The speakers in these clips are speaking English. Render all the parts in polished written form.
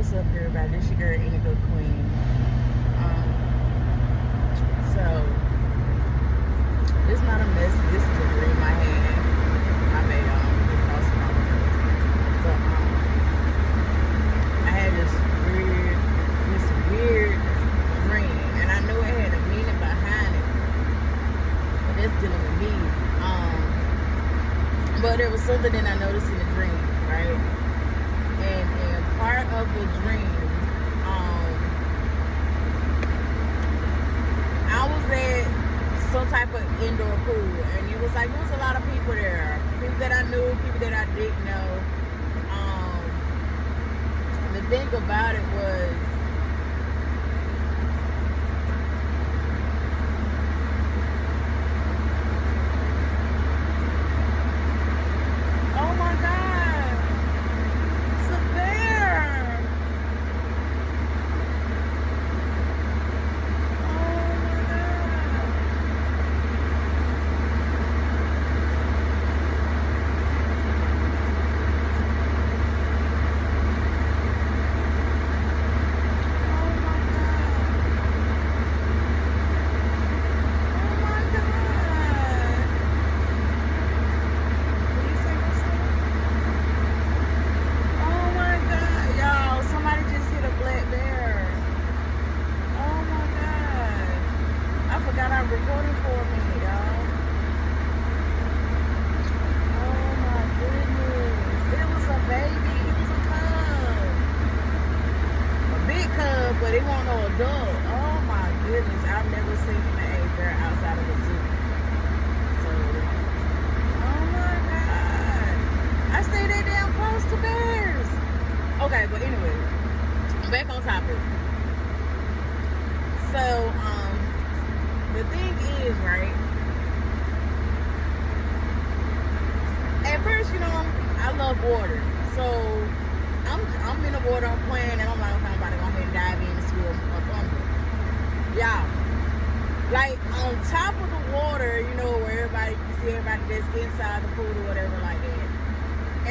What's up, everybody? This your girl, Indigo Queen. So, this is not a message. This is a dream I had. I made get lost in my words. But I had this weird dream, and I knew it had a meaning behind it. But that's dealing with me. But there was something that I noticed in the dream, right? And part of the dream, I was at some type of indoor pool, and it was a lot of people there. People that I knew, people that I didn't know. The thing about it was, oh my God, it's a bear. Got out recording for a minute, y'all. Oh my goodness. It was a baby. It was a cub. A big cub, but it wasn't no adult. Oh my goodness. I've never seen a bear outside of the zoo. So, oh my God. I stay that damn close to bears. Okay, but anyway, back on topic. So, the thing is, right, at first, I love water. So I'm in the water, I'm playing, and I'm like, okay, I'm about to go ahead and dive in and swim up under. Yeah. Like, on top of the water, where you see everybody that's inside the pool or whatever like that.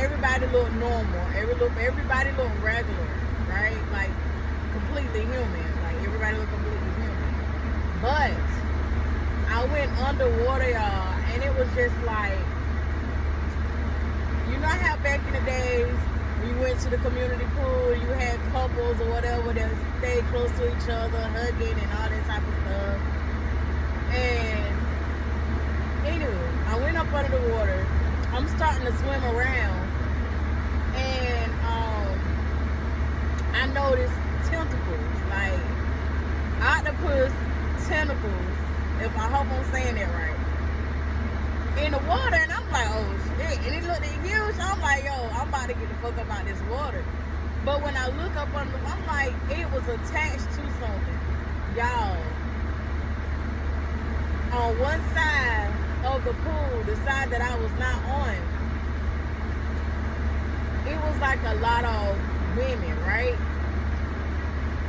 Everybody look normal. Everybody look regular, right? Like, completely human. Like, everybody look completely human. But I went underwater, y'all, and it was just like, how back in the days when you went to the community pool, you had couples or whatever that stayed close to each other, hugging and all that type of stuff. And anyway, I went up under the water. I'm starting to swim around, and I noticed tentacles, like octopus tentacles. If I hope I'm saying that right. In the water, and I'm like, oh shit. And it looked huge. I'm like, yo, I'm about to get the fuck up out this water. But when I look up under, I'm like, it was attached to something. Y'all. On one side of the pool, the side that I was not on, it was like a lot of women, right?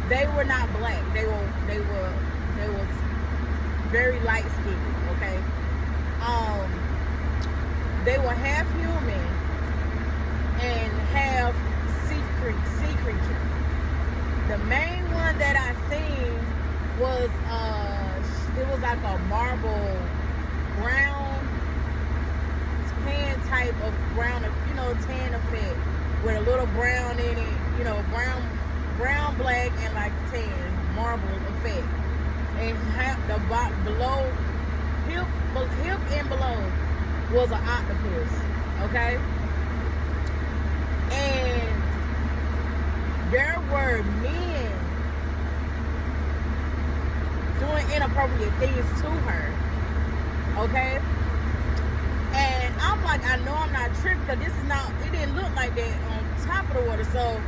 They were not black. They were very light skinned, okay? They were half human and half sea creature. The main one that I seen was it was like a marble brown tan type of brown, tan effect with a little brown in it, brown, black, and like tan marble effect. And the below, hip and below was an octopus, okay? And there were men doing inappropriate things to her, okay? And I'm like, I know I'm not tripping, because it didn't look like that on top of the water. So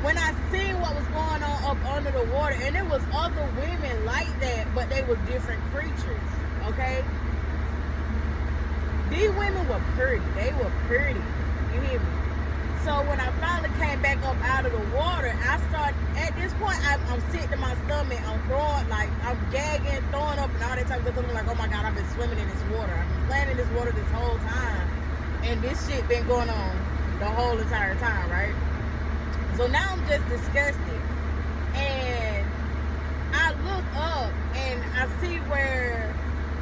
when I seen what was going on up under the water, and there was other women like that, but they were different creatures, okay? These women were pretty. They were pretty. You hear me? So when I finally came back up out of the water, at this point, I'm sick to my stomach. I'm throwing, I'm gagging, throwing up, and all that type of stuff. I'm like, oh my God, I've been swimming in this water. I've been playing in this water this whole time. And this shit been going on the whole entire time, right? So now I'm just disgusted. And I look up and I see where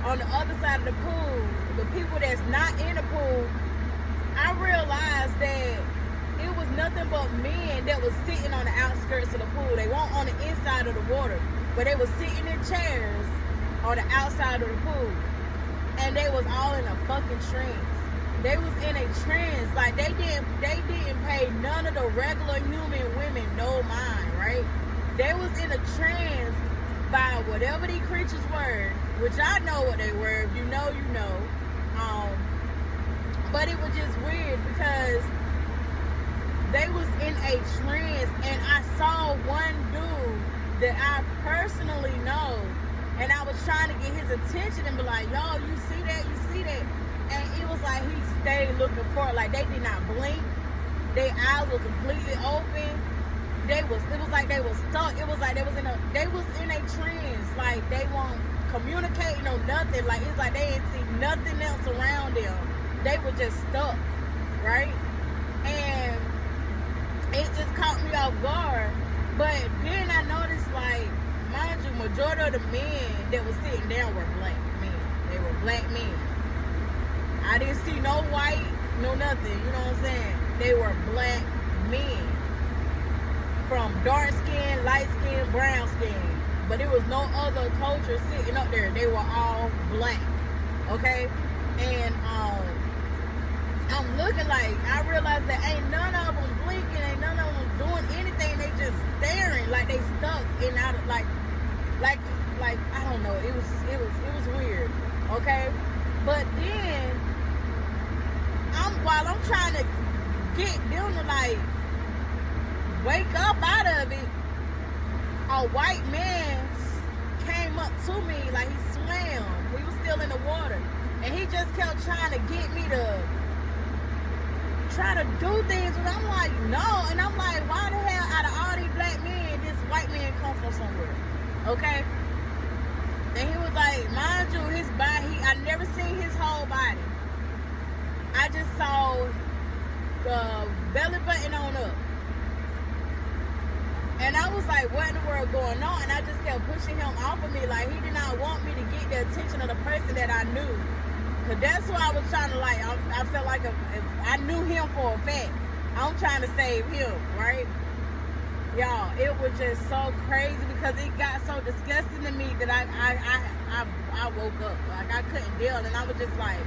on the other side of the pool, the people that's not in the pool, I realized that it was nothing but men that was sitting on the outskirts of the pool. They weren't on the inside of the water, but they was sitting in chairs on the outside of the pool. And they was all in a fucking trance. They was in a trance. Like they didn't pay none of the regular human women no mind, right? They was in a trance by whatever these creatures were, which I know what they were. If you know, you know. But it was just weird because they was in a trance, and I saw one dude that I personally know, and I was trying to get his attention and be like, yo, you see that? You see that? And it was like he stayed looking for it. Like they did not blink. Their eyes were completely open. It was like they was stuck. It was like they was in a trance. Like they weren't communicating or nothing. Like it's like they didn't see nothing else around them. They were just stuck, right? And it just caught me off guard. But then I noticed, like, mind you, majority of the men that was sitting down were black men. They were black men. I didn't see no white, no nothing. You know what I'm saying? They were black men. From dark skin, light skin, brown skin. But there was no other culture sitting up there. They were all black. Okay? And I'm looking like, I realized that ain't none of them blinking, ain't none of them doing anything. They just staring like they stuck in out of like I don't know. It was weird. Okay? But then while I'm trying to get them to like wake up out of it, a white man came up to me like he swam. We was still in the water. And he just kept trying to get me to try to do things. And I'm like, no. And I'm like, why the hell out of all these black men, this white man come from somewhere? Okay? And he was like, mind you, his body, I never seen his whole body. I just saw the belly button on up. And I was like, what in the world going on? And I just kept pushing him off of me. Like, he did not want me to get the attention of the person that I knew. Because that's what I was trying to, like, I felt like if I knew him for a fact. I'm trying to save him, right? Y'all, it was just so crazy because it got so disgusting to me that I woke up. Like, I couldn't deal. And I was just like,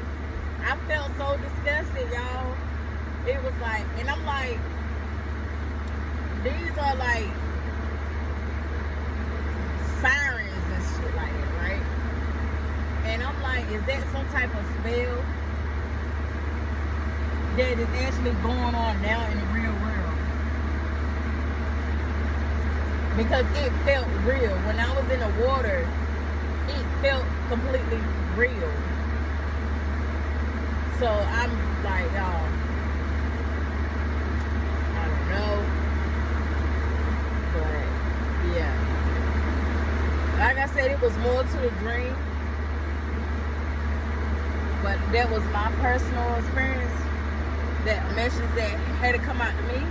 I felt so disgusted, y'all. It was like, and I'm like, these are like sirens and shit like that, right? And I'm like, is that some type of spell that is actually going on now in the real world? Because it felt real. When I was in the water, it felt completely real. So I'm like, y'all, I don't know. But yeah, like I said, it was more to the dream, but that was my personal experience, that message that had to come out to me.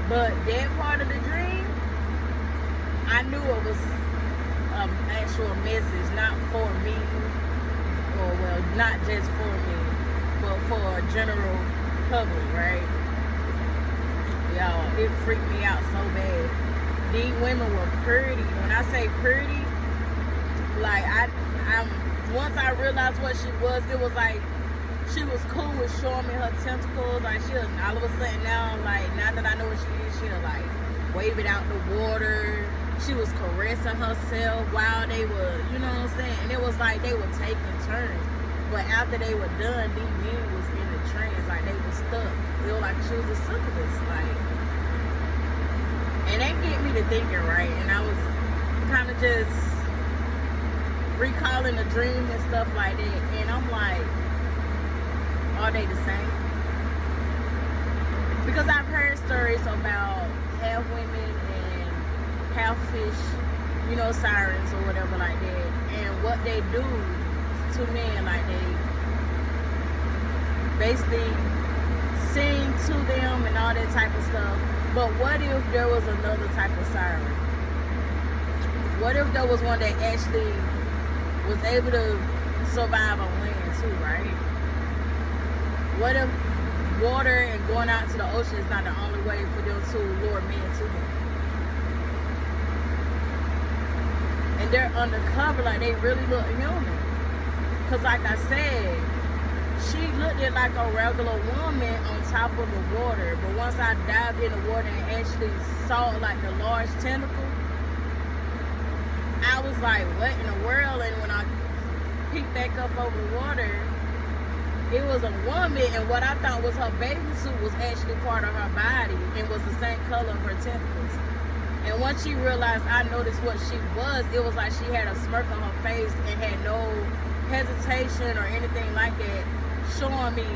But that part of the dream, I knew it was an actual message, not for me, or well, not just for me, but for a general public, right? Y'all, it freaked me out so bad. These women were pretty. When I say pretty, like once I realized what she was, it was like she was cool with showing me her tentacles. Like she'll all of a sudden now that I know what she is, she'll like wave it out the water. She was caressing herself while they were, you know what I'm saying? And it was like they were taking turns. But after they were done, these men was in the trance, like they were stuck. It was like she was a succubus, like. And they get me to thinking, right? And I was kind of just recalling the dream and stuff like that. And I'm like, are they the same? Because I've heard stories about half women and half fish, you know, sirens or whatever like that. And what they do to men, like they basically sing to them and all that type of stuff. But what if there was another type of siren? What if there was one that actually was able to survive on land too, right? What if water and going out to the ocean is not the only way for them to lure men to them? And they're undercover, like they really look human. Because like I said, she looked at like a regular woman on top of the water. But once I dived in the water and actually saw like the large tentacle, I was like, what in the world? And when I peeked back up over the water, it was a woman, and what I thought was her bathing suit was actually part of her body and was the same color of her tentacles. And once she realized I noticed what she was, it was like she had a smirk on her face and had no hesitation or anything like that, showing me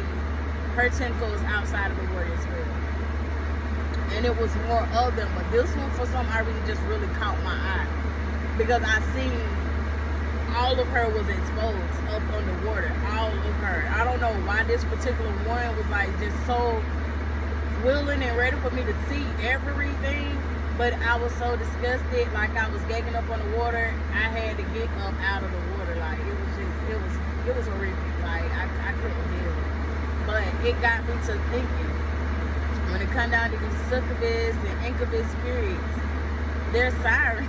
her tentacles outside of the water as well. And it was more of them, but this one, for some, I really caught my eye, because I seen all of her was exposed up underwater, all of her. I don't know why this particular one was like just so willing and ready for me to see everything, but I was so disgusted, like I was gagging up on the water. I had to get up out of the water. Like it was horrific. Like I couldn't deal with it. But it got me to thinking, when it comes down to these succubus and incubus spirits, they're sirens.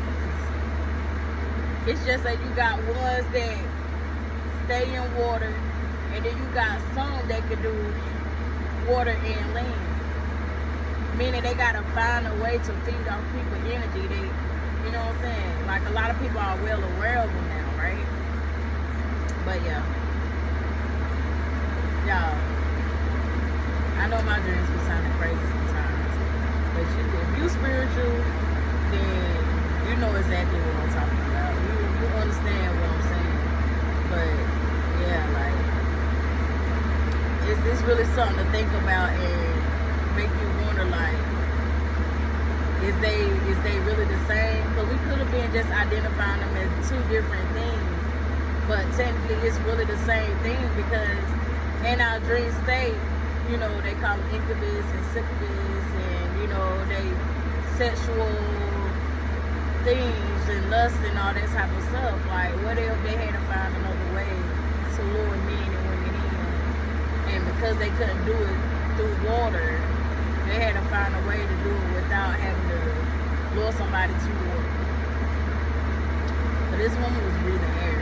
It's just that you got ones that stay in water, and then you got some that can do water and land. Meaning they gotta find a way to feed off people's energy. They, you know what I'm saying? Like a lot of people are well aware of them now, right? But yeah. Y'all, I know my dreams be sounding crazy sometimes. But if you spiritual, then you know exactly what I'm talking about. You understand what I'm saying. But yeah, like it's really something to think about and make you wonder, like, is they really the same? Because we could have been just identifying them as two different things, but technically it's really the same thing, because in our dream state, you know, they call them incubus and succubus, and you know, they sexual things and lust and all that type of stuff. Like, what if they had to find another way to lure men and women in, and because they couldn't do it through water, they had to find a way to do it without having to lure somebody to water. But this woman was breathing air.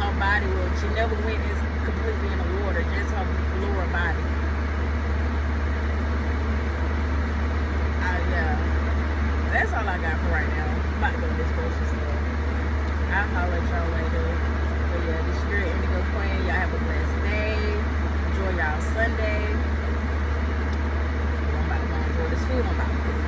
Her body was, she never went completely in the water, just her lower body. Yeah. That's all I got for right now. I'm about to go to this grocery store. I'll holler at y'all later. But yeah, this is your Indigo Queen. Y'all have a blessed day. Enjoy y'all Sunday. I'm about to go enjoy this food I'm about to cook.